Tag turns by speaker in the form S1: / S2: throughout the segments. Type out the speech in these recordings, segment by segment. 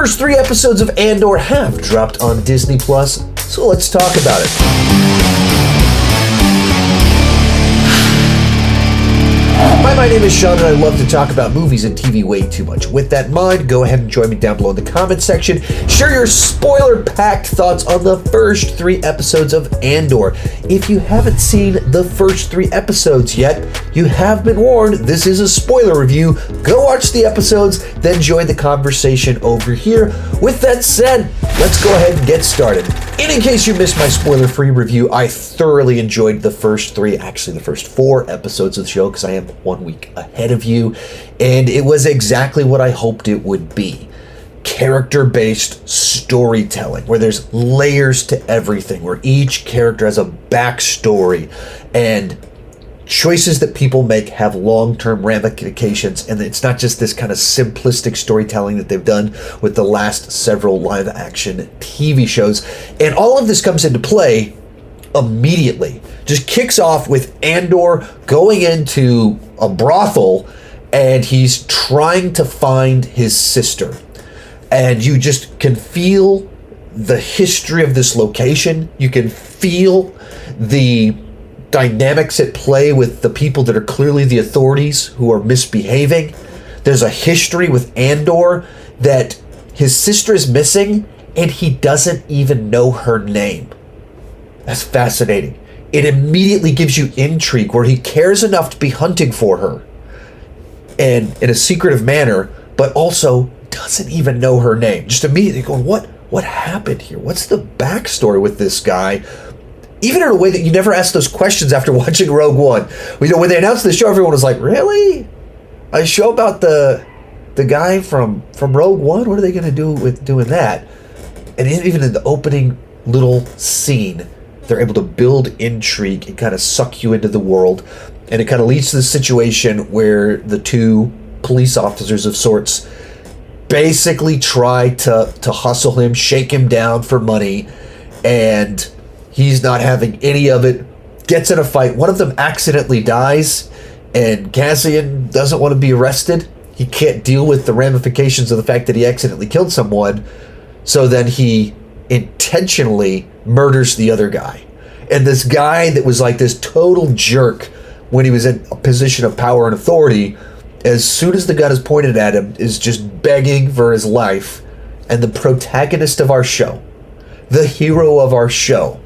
S1: first 3 episodes of Andor have dropped on Disney+, so let's talk about it. Hi, my name is Sean, and I love to talk about movies and TV way too much. With that in mind, go ahead and join me down below in the comment section. Share your spoiler-packed thoughts on the first 3 episodes of Andor. If you haven't seen the first 3 episodes yet, you have been warned. This is a spoiler review. Go watch the episodes, then join the conversation over here. With that said, let's go ahead and get started. And in case you missed my spoiler-free review, I thoroughly enjoyed the first 3, actually the first 4 episodes of the show, because I am 1 week ahead of you, and it was exactly what I hoped it would be. Character-based storytelling, where there's layers to everything, where each character has a backstory, and choices that people make have long-term ramifications, and it's not just this kind of simplistic storytelling that they've done with the last several live-action TV shows. And all of this comes into play immediately. Just kicks off with Andor going into a brothel, and he's trying to find his sister. And you just can feel the history of this location. You can feel the dynamics at play with the people that are clearly the authorities who are misbehaving. There's a history with Andor that his sister is missing, and he doesn't even know her name. That's fascinating. It immediately gives you intrigue where he cares enough to be hunting for her, and in a secretive manner, but also doesn't even know her name. Just immediately going, what happened here? What's the backstory with this guy? Even in a way that you never ask those questions after watching Rogue One. You know, when they announced the show, everyone was like, really? A show about the guy from Rogue One? What are they going to do with doing that? And even in the opening little scene, they're able to build intrigue and kind of suck you into the world. And it kind of leads to the situation where the 2 police officers of sorts basically try to hustle him, shake him down for money, and he's not having any of it. Gets in a fight. One of them accidentally dies, and Cassian doesn't want to be arrested. He can't deal with the ramifications of the fact that he accidentally killed someone. So then he intentionally murders the other guy. And this guy that was like this total jerk when he was in a position of power and authority, as soon as the gun is pointed at him, is just begging for his life. And the protagonist of our show, the hero of our show,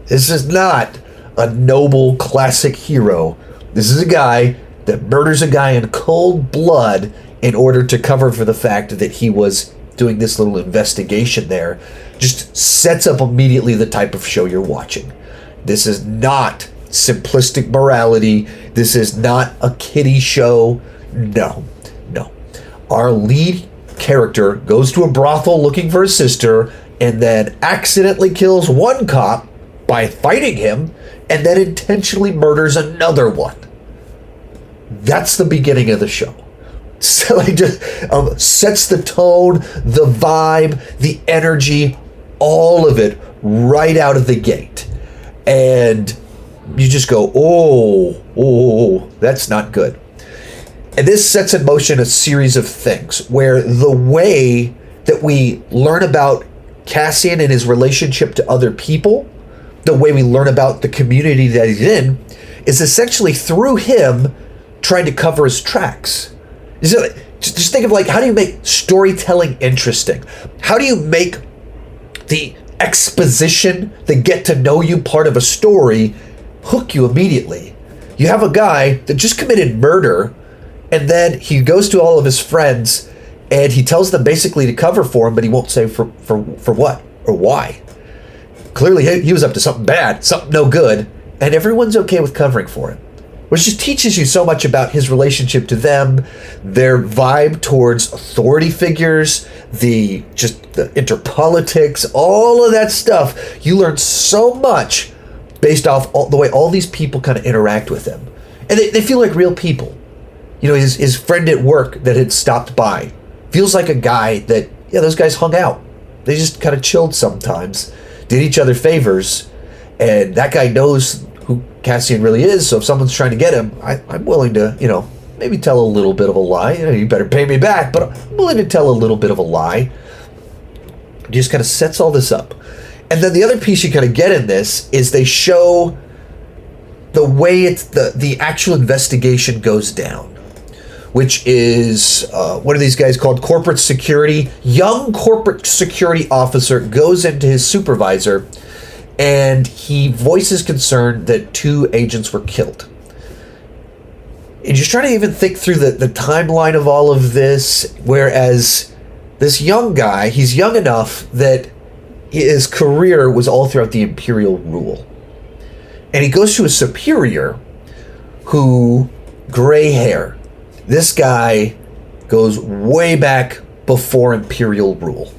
S1: this is not a noble classic hero. This is a guy that murders a guy in cold blood in order to cover for the fact that he was doing this little investigation there. Just sets up immediately the type of show you're watching. This is not simplistic morality. This is not a kiddie show. No. Our lead character goes to a brothel looking for his sister, and then accidentally kills one cop by fighting him, and then intentionally murders another one. That's the beginning of the show. So it just sets the tone, the vibe, the energy, all of it right out of the gate. And you just go, oh, that's not good. And this sets in motion a series of things where the way that we learn about Cassian and his relationship to other people, the way we learn about the community that he's in, is essentially through him trying to cover his tracks. Just think of, like, how do you make storytelling interesting? How do you make the exposition, the get to know you part of a story, hook you immediately? You have a guy that just committed murder, and then he goes to all of his friends and he tells them basically to cover for him, but he won't say for what or why. Clearly he was up to something bad, something no good, and everyone's okay with covering for him. Which just teaches you so much about his relationship to them, their vibe towards authority figures, the interpolitics, all of that stuff. You learn so much based off the way all these people kind of interact with him. And they feel like real people. You know, his friend at work that had stopped by feels like a guy that, yeah, those guys hung out. They just kind of chilled sometimes, did each other favors, and that guy knows who Cassian really is, so if someone's trying to get him, I'm willing to, maybe tell a little bit of a lie. You better pay me back, but I'm willing to tell a little bit of a lie. Just kind of sets all this up. And then the other piece you kind of get in this is they show the way the actual investigation goes down, which is one of these guys called corporate security. Young corporate security officer goes into his supervisor and he voices concern that 2 agents were killed. And just trying to even think through the timeline of all of this, whereas this young guy, he's young enough that his career was all throughout the Imperial rule. And he goes to a superior who, gray hair. This guy goes way back before Imperial rule.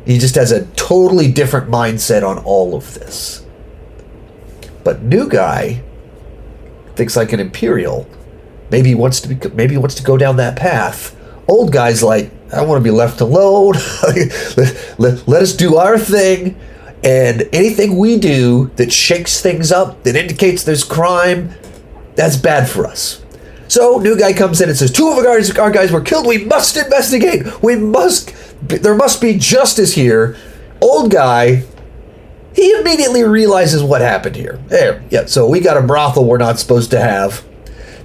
S1: He just has a totally different mindset on all of this. But new guy thinks like an Imperial. Maybe he wants to go down that path. Old guy's like, I want to be left alone. let us do our thing. And anything we do that shakes things up, that indicates there's crime, that's bad for us. So new guy comes in and says, 2 of our guys were killed. We must investigate. There must be justice here. Old guy, he immediately realizes what happened here. So we got a brothel we're not supposed to have.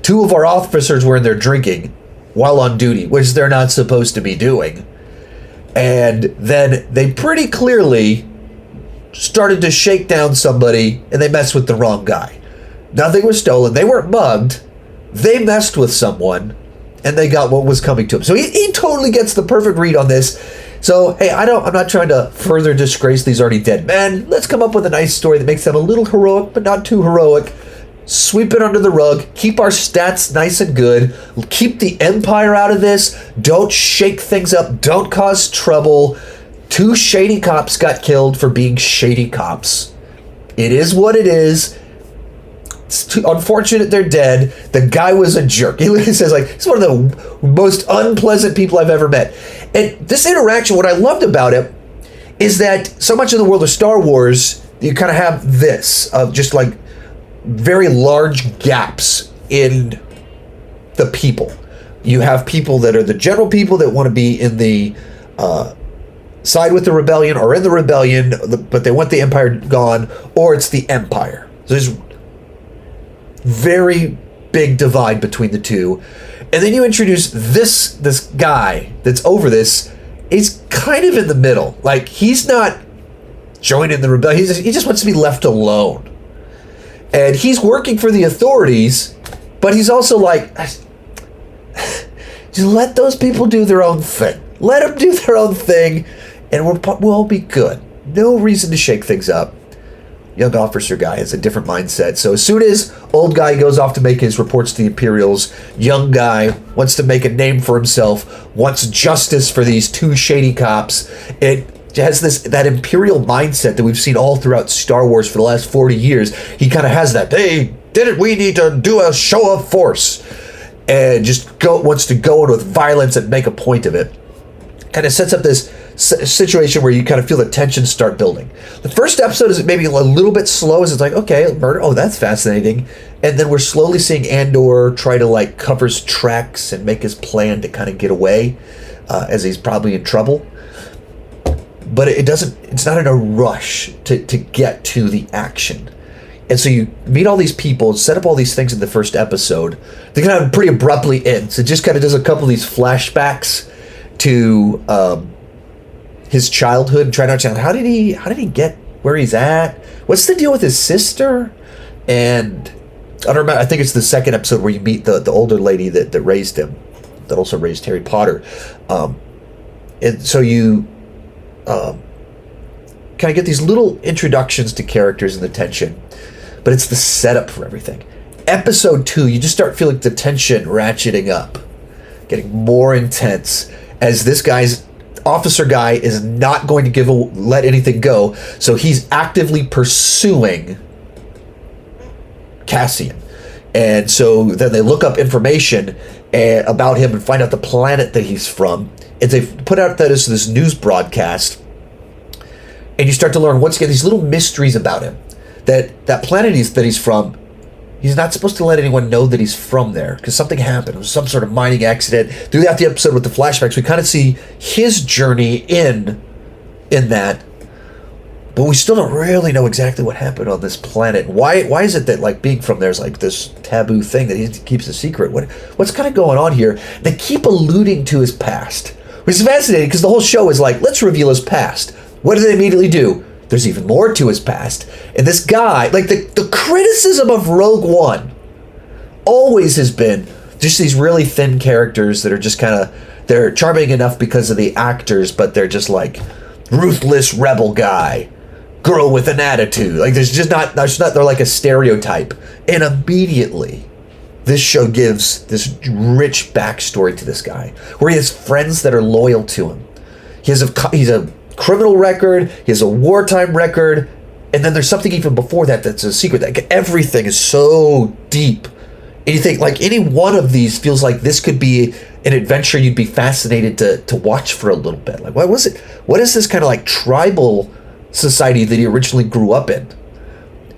S1: 2 of our officers were in there drinking while on duty, which they're not supposed to be doing. And then they pretty clearly started to shake down somebody and they messed with the wrong guy. Nothing was stolen. They weren't mugged. They messed with someone and they got what was coming to him. So he totally gets the perfect read on this. So, hey, I'm not trying to further disgrace these already dead men. Let's come up with a nice story that makes them a little heroic, but not too heroic. Sweep it under the rug. Keep our stats nice and good. Keep the Empire out of this. Don't shake things up. Don't cause trouble. 2 shady cops got killed for being shady cops. It is what it is. It's unfortunate they're dead. The guy was a jerk. He literally says, like, he's one of the most unpleasant people I've ever met. And this interaction, what I loved about it is that so much in the world of Star Wars, you kind of have this of just like very large gaps in the people. You have people that are the general people that want to be in the side with the rebellion or in the rebellion, but they want the Empire gone, or it's the Empire. So there's very big divide between the two. And then you introduce this guy that's over this. He's kind of in the middle. Like, he's not joining the rebellion. He just wants to be left alone. And he's working for the authorities, but he's also like, just let those people do their own thing. Let them do their own thing, and we'll all be good. No reason to shake things up. Young officer guy has a different mindset. So as soon as old guy goes off to make his reports to the Imperials, young guy wants to make a name for himself, wants justice for these 2 shady cops. It has that Imperial mindset that we've seen all throughout Star Wars for the last 40 years. He kind of has that, hey, we need to do a show of force. And just wants to go in with violence and make a point of it. And it sets up this situation where you kind of feel the tension start building. The first episode is maybe a little bit slow, as it's like, okay, murder, oh, that's fascinating. And then we're slowly seeing Andor try to like cover his tracks and make his plan to kind of get away, as he's probably in trouble. But it's not in a rush to get to the action. And so you meet all these people, set up all these things in the first episode. They kind of pretty abruptly end. So it just kind of does a couple of these flashbacks to his childhood and try to understand how did he get where he's at? What's the deal with his sister? And I don't remember. I think it's the second episode where you meet the older lady that raised him, that also raised Harry Potter. And so you kind of get these little introductions to characters and the tension, but it's the setup for everything. Episode 2, you just start feeling the tension ratcheting up, getting more intense as this guy's officer guy is not going to let anything go. So he's actively pursuing Cassian. And so then they look up information about him and find out the planet that he's from. And they put out this news broadcast. And you start to learn once again these little mysteries about him. That planet that he's from, he's not supposed to let anyone know that he's from there because something happened. It was some sort of mining accident. Throughout the episode with the flashbacks, we kind of see his journey in in that, but we still don't really know exactly what happened on this planet. Why is it that, like, being from there is like this taboo thing that he keeps a secret? What's kind of going on here? They keep alluding to his past, which is fascinating because the whole show is like, let's reveal his past. What do they immediately do? There's even more to his past. And this guy, like, the criticism of Rogue One always has been just these really thin characters that are just kind of, they're charming enough because of the actors, but they're just like ruthless rebel guy, girl with an attitude. Like, they're like a stereotype. And immediately this show gives this rich backstory to this guy, where he has friends that are loyal to him. He's a criminal record, he has a wartime record, and then there's something even before that that's a secret. Like, everything is so deep. And you think, like, any one of these feels like this could be an adventure you'd be fascinated to watch for a little bit. Like, what is this kind of like tribal society that he originally grew up in?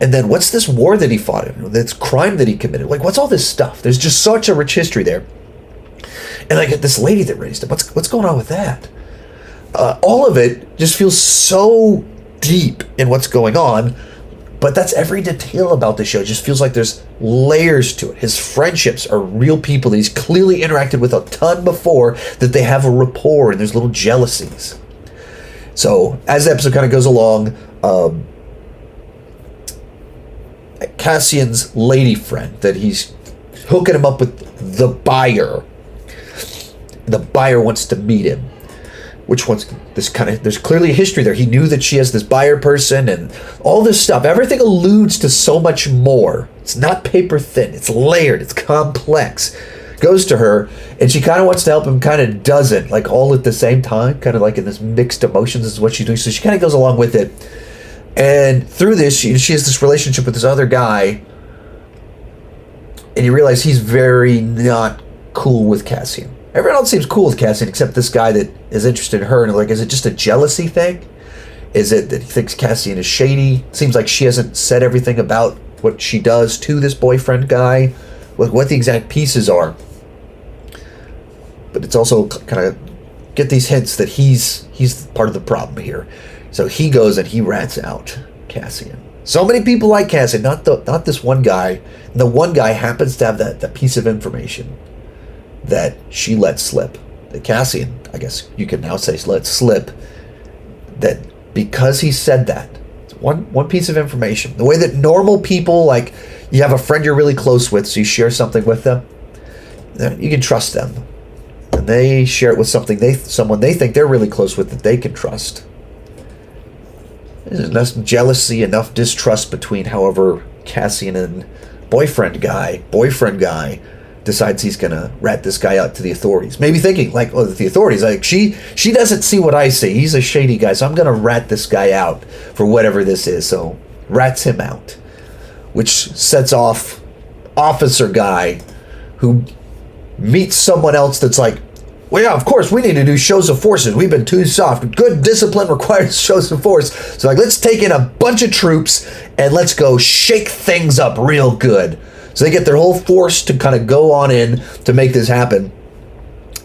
S1: And then what's this war that he fought in? This crime that he committed? Like, what's all this stuff? There's just such a rich history there. And like, this lady that raised him, what's going on with that? All of it just feels so deep in what's going on, but that's every detail about the show. It just feels like there's layers to it. His friendships are real people that he's clearly interacted with a ton before, that they have a rapport, and there's little jealousies. So as the episode kind of goes along, Cassian's lady friend, that he's hooking him up with the buyer. The buyer wants to meet him, which wants this kind of, there's clearly a history there. He knew that she has this buyer person and all this stuff. Everything alludes to so much more. It's not paper thin. It's layered. It's complex. Goes to her, and she kind of wants to help him, kind of doesn't, like, all at the same time, kind of like in this mixed emotions is what she's doing. So she kind of goes along with it. And through this, she has this relationship with this other guy, and you realize he's very not cool with Cassian. Everyone else seems cool with Cassian except this guy that is interested in her. And like, is it just a jealousy thing? Is it that he thinks Cassian is shady? Seems like she hasn't said everything about what she does to this boyfriend guy, what the exact pieces are. But it's also kind of get these hints that he's part of the problem here. So he goes and he rats out Cassian. So many people like Cassian, not this one guy. And the one guy happens to have that piece of information that she let slip. That Cassian, I guess you can now say, let slip. That because he said that, it's one piece of information. The way that normal people, like, you have a friend you're really close with, so you share something with them, you can trust them. And they share it with someone they think they're really close with that they can trust. There's enough jealousy, enough distrust between, however, Cassian and boyfriend guy decides he's gonna rat this guy out to the authorities. Maybe thinking, like, oh, the authorities, like, she doesn't see what I see. He's a shady guy, so I'm gonna rat this guy out for whatever this is. So rats him out, which sets off officer guy, who meets someone else that's like, well, yeah, of course, we need to do shows of forces. We've been too soft. Good discipline requires shows of force. So, like, let's take in a bunch of troops and let's go shake things up real good. So they get their whole force to kind of go on in to make this happen.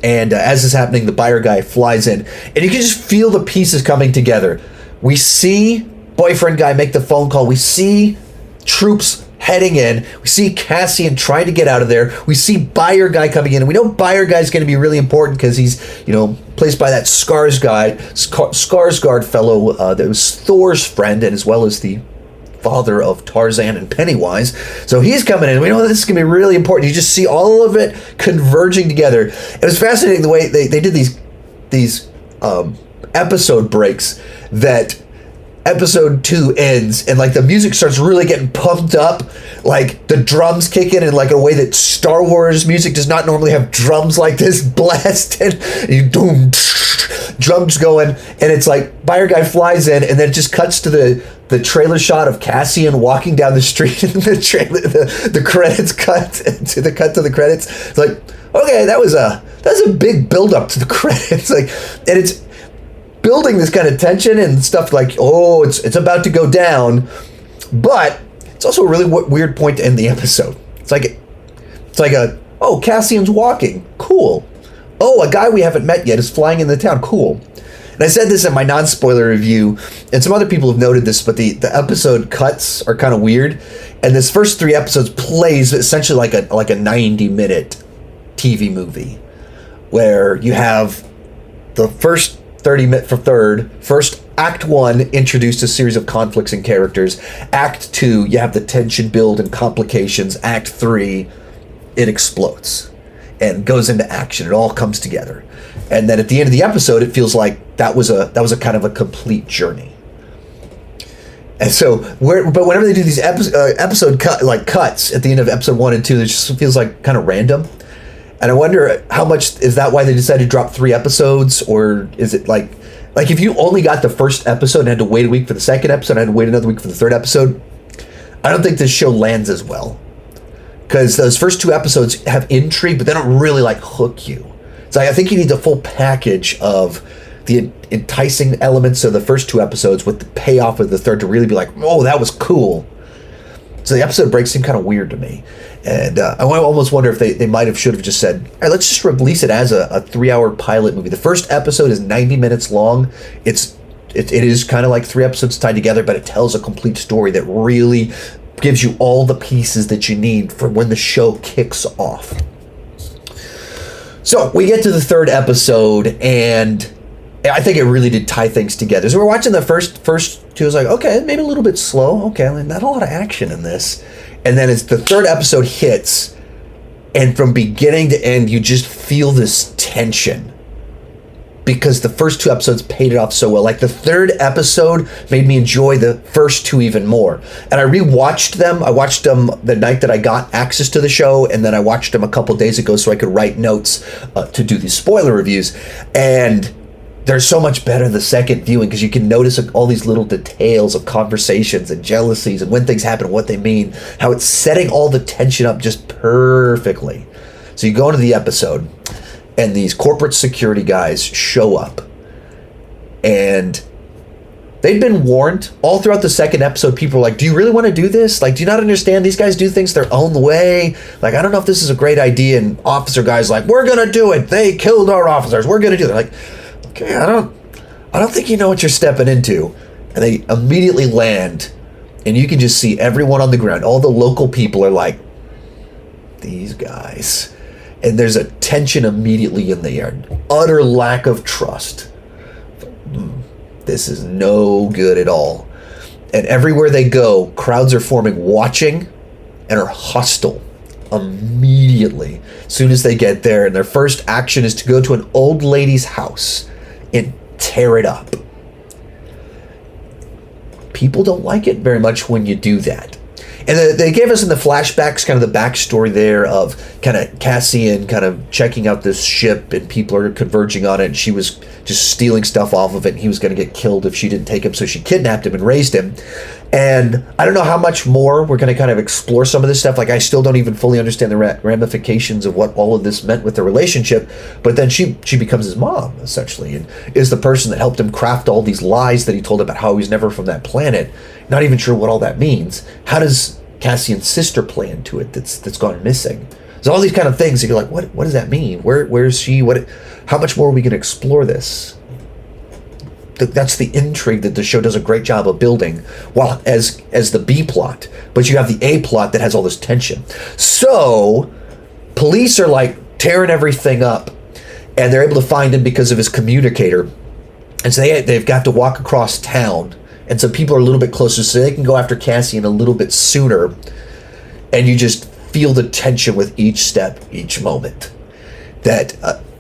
S1: And as this is happening, the buyer guy flies in. And you can just feel the pieces coming together. We see boyfriend guy make the phone call. We see troops heading in. We see Cassian trying to get out of there. We see buyer guy coming in. And we know buyer guy's going to be really important because he's, placed by that Skarsgård fellow that was Thor's friend, and as well as the father of Tarzan and Pennywise. So he's coming in. We know this is going to be really important. You just see all of it converging together. It was fascinating the way they did these episode breaks, that episode 2 ends and, like, the music starts really getting pumped up, like the drums kick in like a way that Star Wars music does not normally have drums like this blasted. You boom, drums going, and it's like buyer guy flies in, and then it just cuts to the trailer shot of Cassian walking down the street, and the credits cut to the credits. It's like, okay, that's a big build up to the credits, like, and it's building this kind of tension and stuff, like, oh, it's about to go down, but it's also a really weird point to end the episode. It's like Cassian's walking, cool. Oh, a guy we haven't met yet is flying in the town, cool. And I said this in my non-spoiler review, and some other people have noted this, but the episode cuts are kind of weird. And this first 3 episodes plays essentially like a 90-minute TV movie, where you have the first 30-minute first Act 1 introduced a series of conflicts and characters. Act 2, you have the tension build and complications. Act 3, it explodes and goes into action. It all comes together. And then at the end of the episode, it feels like that was a kind of a complete journey. And so, but whenever they do these episode cuts at the end of episode 1 and 2, it just feels like kind of random. And I wonder how much is that why they decided to drop 3 episodes, or is it like if you only got the first episode and had to wait a week for the second episode and had to wait another week for the third episode? I don't think this show lands as well, because those first 2 episodes have intrigue, but they don't really like hook you. So I think you need the full package of the enticing elements of the first 2 episodes with the payoff of the third to really be like, oh, that was cool. So the episode breaks seem kind of weird to me. And I almost wonder if they might have should have just said, all right, let's just release it as a 3-hour pilot movie. The first episode is 90 minutes long. It is kind of like 3 episodes tied together, but it tells a complete story that really gives you all the pieces that you need for when the show kicks off. So we get to the 3rd episode, and I think it really did tie things together. So we're watching the first 2. I was like, okay, maybe a little bit slow. Okay, not a lot of action in this. And then as the 3rd episode hits, and from beginning to end, you just feel this tension, because the first 2 episodes paid it off so well. Like the 3rd episode made me enjoy the first 2 even more. And I rewatched them. I watched them the night that I got access to the show, and then I watched them a couple days ago so I could write notes to do these spoiler reviews. And they're so much better the second viewing, because you can notice all these little details of conversations and jealousies and when things happen, what they mean, how it's setting all the tension up just perfectly. So you go into the episode, and these corporate security guys show up, and they'd been warned all throughout the 2nd episode. People are like, do you really want to do this? Like, do you not understand? These guys do things their own way. Like, I don't know if this is a great idea. And officer guys like, we're going to do it. They killed our officers. We're going to do it. They're like, okay, I don't think you know what you're stepping into. And they immediately land, and you can just see everyone on the ground. All the local people are like, these guys. And there's a tension immediately in the air. Utter lack of trust. This is no good at all. And everywhere they go, crowds are forming, watching, and are hostile immediately. As soon as they get there, and their first action is to go to an old lady's house and tear it up. People don't like it very much when you do that. And they gave us in the flashbacks kind of the backstory there of kind of Cassian kind of checking out this ship, and people are converging on it, and she was just stealing stuff off of it, and he was going to get killed if she didn't take him, so she kidnapped him and raised him. And I don't know how much more we're going to kind of explore some of this stuff. Like, I still don't even fully understand the ramifications of what all of this meant with the relationship. But then she becomes his mom, essentially, and is the person that helped him craft all these lies that he told about how he was never from that planet. Not even sure what all that means. How does Cassian's sister play into it that's gone missing? There's all these kind of things that you're like, what does that mean? Where is she? How much more are we going to explore this? That's the intrigue that the show does a great job of building, while as the B plot, but you have the A plot that has all this tension. So police are like tearing everything up, and they're able to find him because of his communicator, and so they've got to walk across town, and so people are a little bit closer, so they can go after Cassian a little bit sooner, and you just feel the tension with each step, each moment. That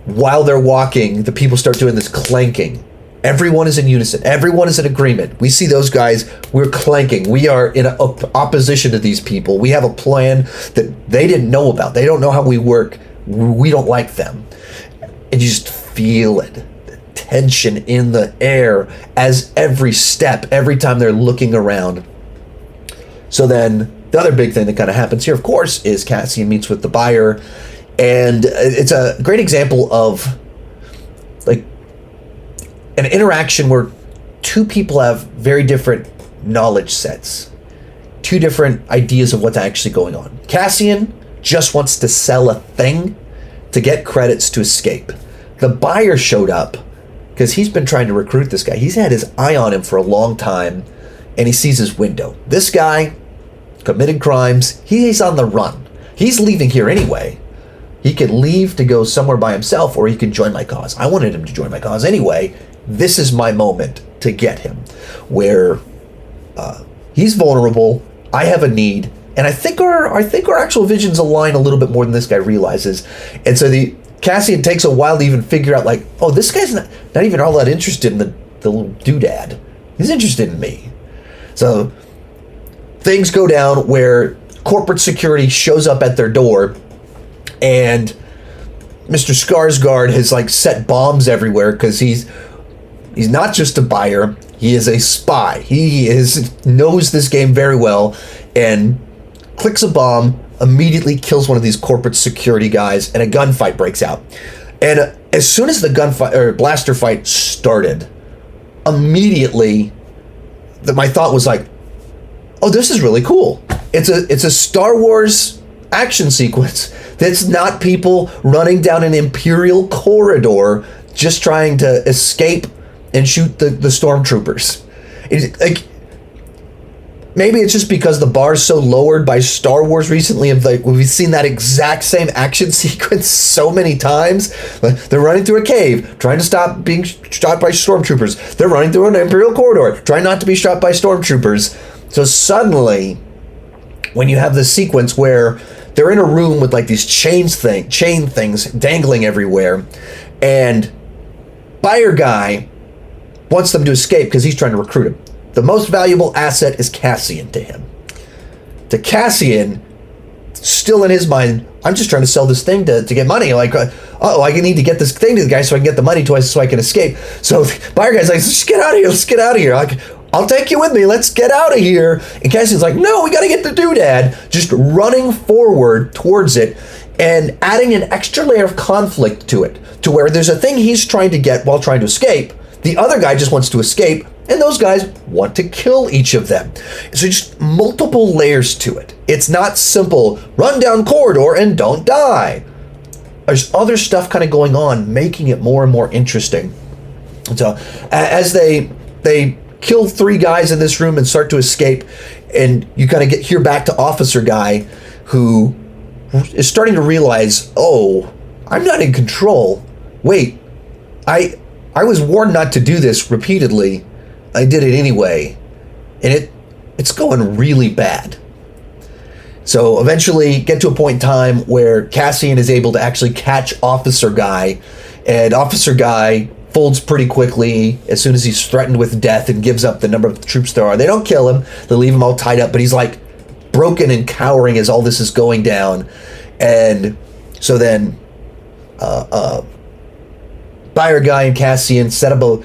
S1: while they're walking, the people start doing this clanking. Everyone is in unison. Everyone is in agreement. We see those guys. We're clanking. We are in opposition to these people. We have a plan that they didn't know about. They don't know how we work. We don't like them. And you just feel it. The tension in the air as every step, every time they're looking around. So then the other big thing that kind of happens here, of course, is Cassian meets with the buyer. And it's a great example of like an interaction where 2 people have very different knowledge sets, 2 different ideas of what's actually going on. Cassian just wants to sell a thing to get credits to escape. The buyer showed up because he's been trying to recruit this guy. He's had his eye on him for a long time, and he sees his window. This guy committed crimes. He's on the run. He's leaving here anyway. He could leave to go somewhere by himself, or he could join my cause. I wanted him to join my cause anyway. This is my moment to get him, where he's vulnerable. I have a need, and I think our actual visions align a little bit more than this guy realizes. And so Cassian takes a while to even figure out, like, oh, this guy's not even all that interested in the little doodad. He's interested in me. So things go down where corporate security shows up at their door, and Mr. Skarsgård has like set bombs everywhere because he's not just a buyer, he is a spy. He knows this game very well, and clicks a bomb, immediately kills one of these corporate security guys, and a gunfight breaks out. And as soon as the gunfight or blaster fight started, immediately my thought was like, oh, this is really cool. It's a Star Wars action sequence that's not people running down an Imperial corridor just trying to escape and shoot the stormtroopers. Maybe it's just because the bar's so lowered by Star Wars recently. We've seen that exact same action sequence so many times. They're running through a cave, trying to stop being shot by stormtroopers. They're running through an Imperial corridor, trying not to be shot by stormtroopers. So suddenly, when you have this sequence where they're in a room with like these chain things dangling everywhere, and buyer guy wants them to escape because he's trying to recruit him. The most valuable asset is Cassian to him. To Cassian, still in his mind, I'm just trying to sell this thing to get money. Like, I need to get this thing to the guy so I can get the money so I can escape. So the buyer guy's like, just get out of here. Let's get out of here. Like, I'll take you with me. Let's get out of here. And Cassian's like, no, we got to get the doodad. Just running forward towards it and adding an extra layer of conflict to it, to where there's a thing he's trying to get while trying to escape. The other guy just wants to escape, and those guys want to kill each of them. So just multiple layers to it. It's not simple, run down corridor and don't die. There's other stuff kind of going on, making it more and more interesting. So as they kill 3 guys in this room and start to escape, and you kind of hear back to Officer Guy, who is starting to realize, oh, I'm not in control. Wait, I was warned not to do this repeatedly. I did it anyway, and it's going really bad. So eventually get to a point in time where Cassian is able to actually catch Officer Guy, and Officer Guy folds pretty quickly as soon as he's threatened with death and gives up the number of troops there are. They don't kill him, they leave him all tied up, but he's like broken and cowering as all this is going down. And so then buyer guy and Cassian set up a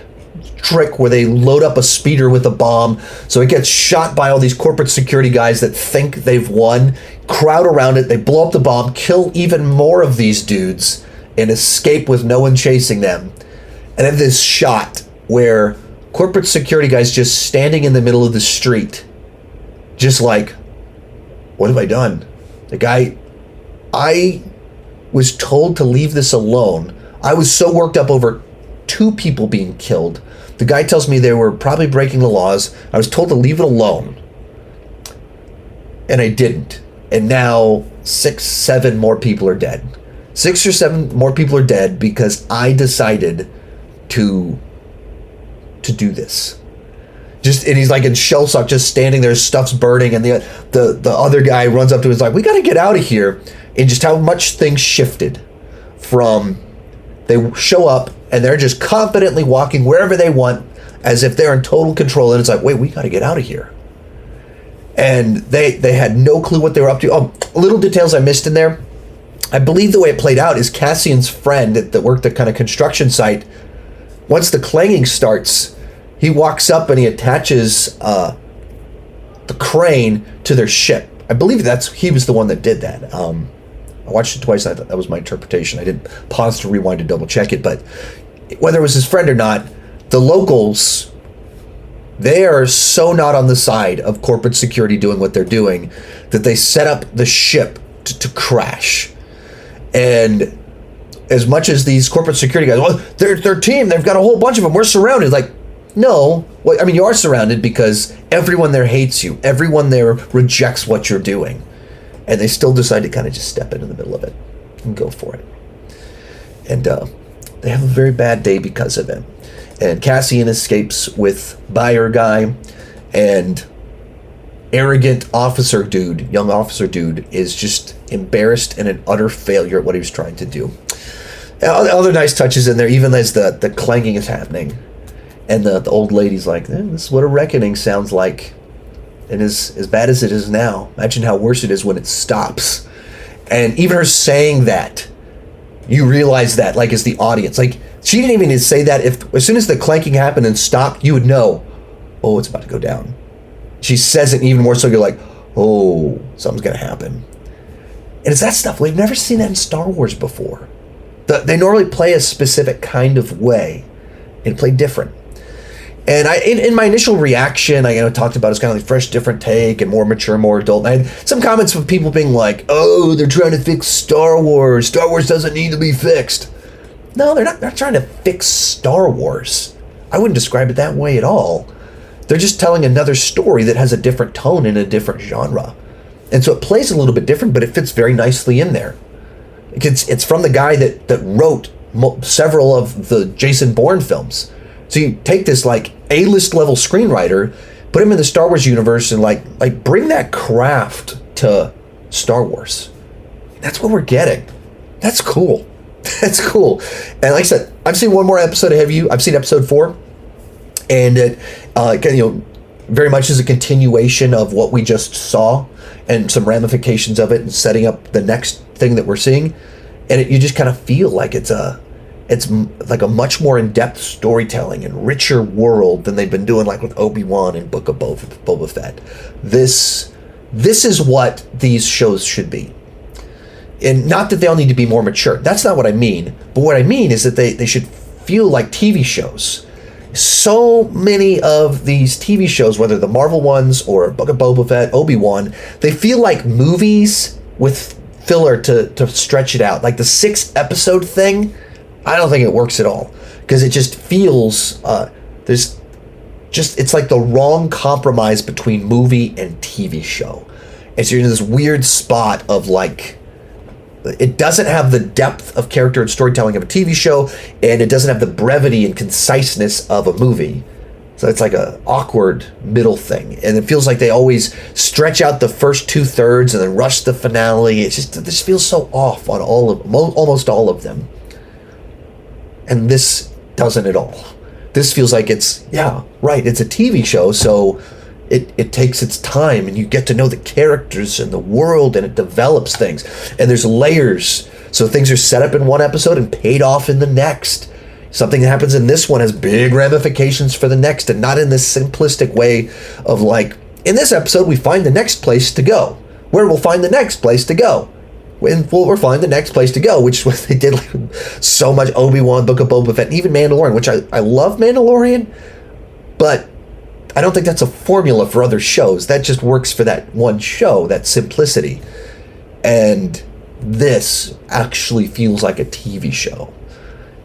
S1: trick where they load up a speeder with a bomb, so it gets shot by all these corporate security guys that think they've won, crowd around it, they blow up the bomb, kill even more of these dudes, and escape with no one chasing them. And then this shot where corporate security guys just standing in the middle of the street, just like, what have I done? The guy, I was told to leave this alone. I was so worked up over 2 people being killed. The guy tells me they were probably breaking the laws. I was told to leave it alone. And I didn't. And now 6, 7 more people are dead. 6 or 7 more people are dead because I decided to do this. And he's like in shell shock, just standing there, stuff's burning, and the other guy runs up to him and is like, we gotta get out of here. And just how much things shifted from they show up and they're just confidently walking wherever they want as if they're in total control, and it's like, wait, we got to get out of here. And they had no clue what they were up to. Oh, little details I missed in there. I believe the way it played out is Cassian's friend that worked the kind of construction site, once the clanging starts, he walks up and he attaches the crane to their ship. I believe he was the one that did that. I watched it twice. I thought that was my interpretation. I didn't pause to rewind to double check it, but whether it was his friend or not, the locals, they are so not on the side of corporate security doing what they're doing that they set up the ship to crash. And as much as these corporate security guys, well, their team, they've got a whole bunch of them. We're surrounded. Like, no. Well, I mean, you are surrounded because everyone there hates you. Everyone there rejects what you're doing. And they still decide to kind of just step into the middle of it and go for it. And they have a very bad day because of it. And Cassian escapes with buyer guy, and arrogant young officer dude is just embarrassed and an utter failure at what he was trying to do. Other nice touches in there, even as the clanging is happening. And the old lady's like, this is what a reckoning sounds like. And as bad as it is now, imagine how worse it is when it stops. And even her saying that, you realize that, like, as the audience. Like, she didn't even say that. As soon as the clanking happened and stopped, you would know, oh, it's about to go down. She says it even more so you're like, oh, something's going to happen. And it's that stuff. We've never seen that in Star Wars before. They normally play a specific kind of way and play different. And in my initial reaction, I talked about it's kind of like fresh, different take and more mature, more adult. And I had some comments from people being like, oh, they're trying to fix Star Wars. Star Wars doesn't need to be fixed. No, they're not trying to fix Star Wars. I wouldn't describe it that way at all. They're just telling another story that has a different tone in a different genre. And so it plays a little bit different, but it fits very nicely in there. It's from the guy that wrote several of the Jason Bourne films. So you take this like A-list level screenwriter, put him in the Star Wars universe, and like bring that craft to Star Wars. That's what we're getting. That's cool. That's cool. And like I said, I've seen one more episode ahead of you. I've seen episode 4, and it very much is a continuation of what we just saw and some ramifications of it, and setting up the next thing that we're seeing. And you just kind of feel like it's like a much more in-depth storytelling and richer world than they've been doing, like with Obi-Wan and Book of Boba Fett. This is what these shows should be. And not that they all need to be more mature. That's not what I mean. But what I mean is that they should feel like TV shows. So many of these TV shows, whether the Marvel ones or Book of Boba Fett, Obi-Wan, they feel like movies with filler to stretch it out. Like the 6-episode thing, I don't think it works at all, because it just feels it's like the wrong compromise between movie and TV show. And so you're in this weird spot of like, it doesn't have the depth of character and storytelling of a TV show, and it doesn't have the brevity and conciseness of a movie. So it's like a awkward middle thing, and it feels like they always stretch out the first 2/3 and then rush the finale. This feels so off on almost all of them. And this doesn't at all. This feels like it's a TV show, so it takes its time, and you get to know the characters and the world, and it develops things. And there's layers, so things are set up in one episode and paid off in the next. Something that happens in this one has big ramifications for the next, and not in this simplistic way of like, in this episode, we find the next place to go. Where we'll find the next place to go. We'll find the next place to go, which is what they did like so much. Obi-Wan, Book of Boba Fett, and even Mandalorian, which I love Mandalorian, but I don't think that's a formula for other shows. That just works for that one show, that simplicity. And this actually feels like a TV show,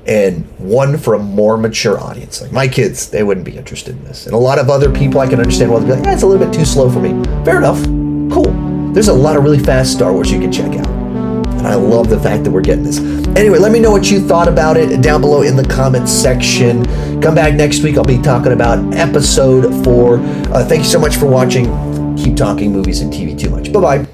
S1: and one for a more mature audience. Like my kids, they wouldn't be interested in this. And a lot of other people, I can understand why they'd be like, it's a little bit too slow for me. Fair enough. Cool. There's a lot of really fast Star Wars you can check out. And I love the fact that we're getting this. Anyway, let me know what you thought about it down below in the comments section. Come back next week. I'll be talking about episode 4. Thank you so much for watching. Keep talking movies and TV too much. Bye-bye.